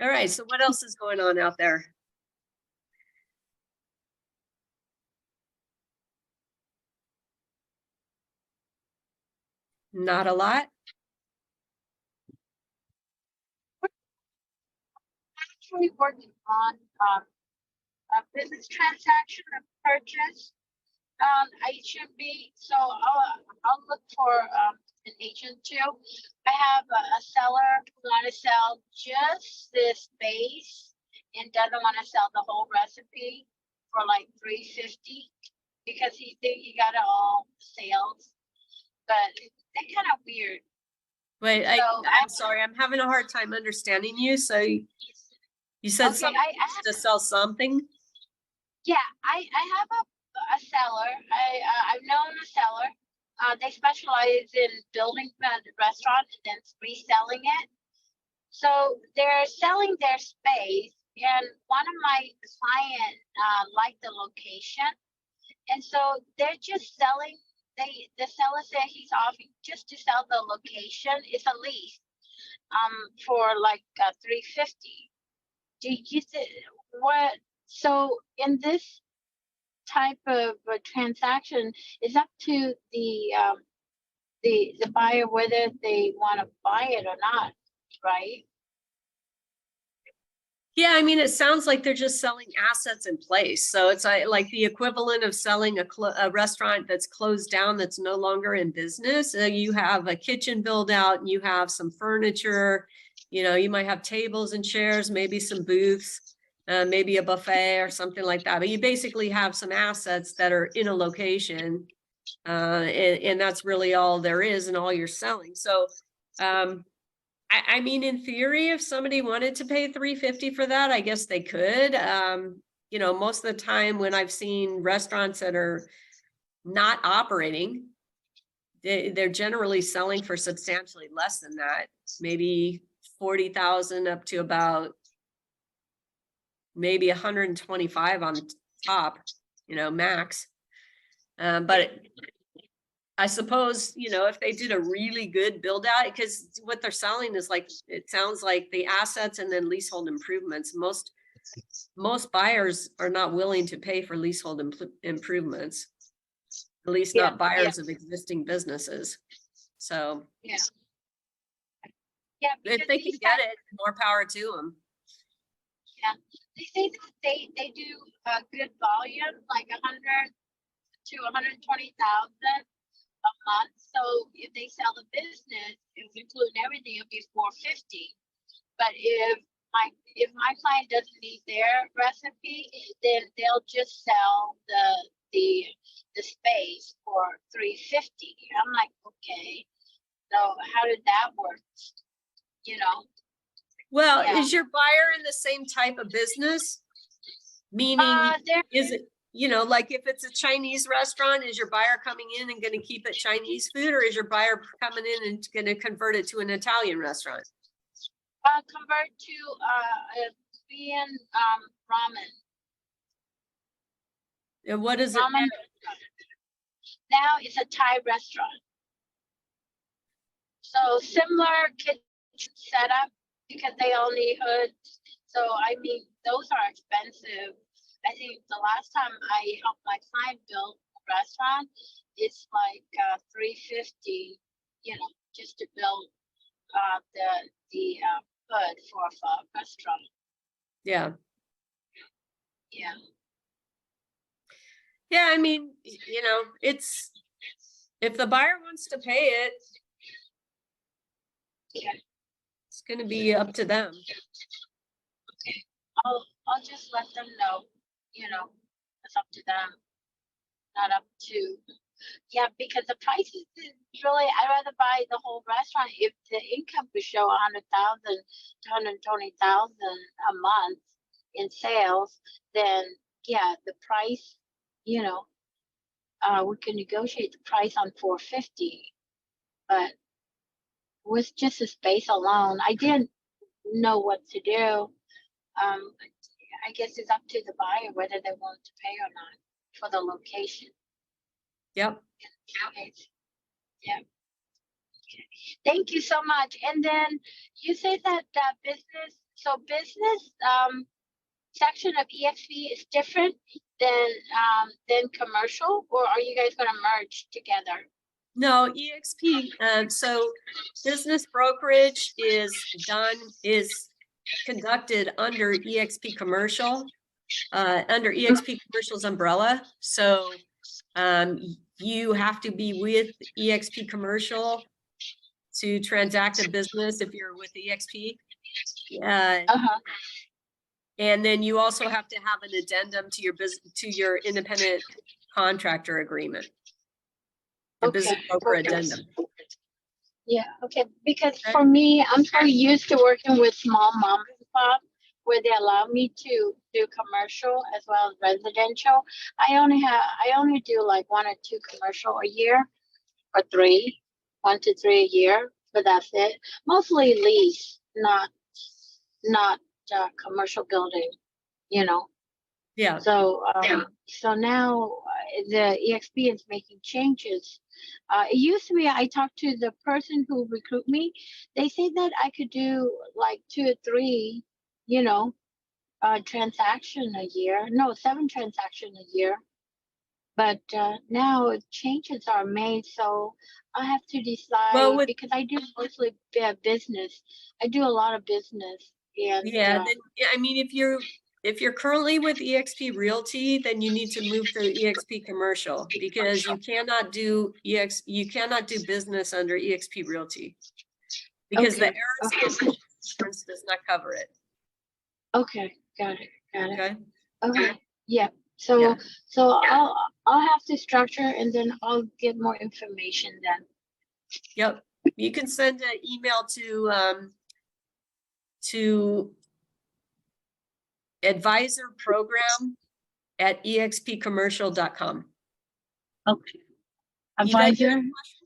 All right. So what else is going on out there? Not a lot. Actually working on a business transaction of purchase HMB. So I'll look for an agent too. I have a seller who want to sell just this base and doesn't want to sell the whole recipe for like $350 because he got it all sales, but they're kind of weird. Wait, So I'm sorry, I'm having a hard time understanding you. So you said okay, something to sell something? Yeah, I have a seller. I've known a seller. They specialize in building the restaurant and then reselling it. So they're selling their space, and one of my client liked the location, and so they're just selling. The seller said he's offering just to sell the location. It's a lease for like $350. Do you what? So in this type of a transaction, is up to the buyer whether they want to buy it or not, right? Yeah, I mean, it sounds like they're just selling assets in place. So it's like the equivalent of selling a restaurant that's closed down, that's no longer in business. You have a kitchen build out, and you have some furniture, you might have tables and chairs, maybe some booths, maybe a buffet or something like that. But you basically have some assets that are in a location, and that's really all there is and all you're selling. So, I mean, in theory, if somebody wanted to pay $350 for that, I guess they could. Most of the time when I've seen restaurants that are not operating, they're generally selling for substantially less than that, maybe 40,000 up to about maybe 125 on the top, max. But I suppose, if they did a really good build out, because what they're selling is like, it sounds like the assets and then leasehold improvements. Most buyers are not willing to pay for leasehold improvements, at least not buyers of existing businesses. So yeah, if they can get it, more power to them. Yeah, they say that they do good volume, like 100 to 120,000 a month. So if they sell the business, if including everything, it'll be 450. But if my client doesn't need their recipe, then they'll just sell the space for 350. I'm like, okay, so how did that work? Well, is your buyer in the same type of business? Meaning, is it, like if it's a Chinese restaurant, is your buyer coming in and going to keep it Chinese food, or is your buyer coming in and going to convert it to an Italian restaurant? Convert to a Korean ramen. And what is ramen it now? It's a Thai restaurant. So similar kitchen setup because they all need hoods. So I mean, those are expensive. I think the last time I helped my client build a restaurant, it's like $350, just to build the hood for a restaurant. Yeah. Yeah. Yeah, I mean, it's, if the buyer wants to pay it, it's going to be up to them. Okay. I'll just let them know, it's up to them, not up to, because the prices is really, I'd rather buy the whole restaurant if the income could show 100,000 to 120,000 a month in sales, then the price, we can negotiate the price on 450, but with just the space alone, I didn't know what to do. I guess it's up to the buyer whether they want to pay or not for the location. Yep. Okay. Yeah. Okay. Thank you so much. And then you said that business So business section of EXP is different than commercial, or are you guys gonna merge together? No, EXP, so business brokerage is conducted under EXP Commercial, under EXP Commercial's umbrella. So you have to be with EXP Commercial to transact a business if you're with EXP. Uh-huh. And then you also have to have an addendum to your independent contractor agreement. The business broker addendum. Yeah, okay, because Okay. for me, I'm so used to working with small mom and pop where they allow me to do commercial as well as residential. I only do like 1 or 2 commercial a year, or 3, 1 to 3 a year, but that's it. Mostly lease, not commercial building, you know. Yeah. So so now the EXP is making changes. It used to be I talked to the person who recruit me. They say that I could do like 2 or 3, you know, transaction a year. No, 7 transaction a year. But now changes are made, so I have to decide Well, with, because I do mostly business. I do a lot of business, and yeah, then, I mean, if you're currently with EXP Realty, then you need to move to EXP Commercial because you cannot do business under EXP Realty. Because the okay, Arizona insurance does not cover it. okay, got it. Okay. Okay, yeah. So Yeah. so I'll have to structure and then I'll get more information then. Yep. You can send an email to advisorprogram@expcommercial.com. Okay. You guys have Advisor. any questions?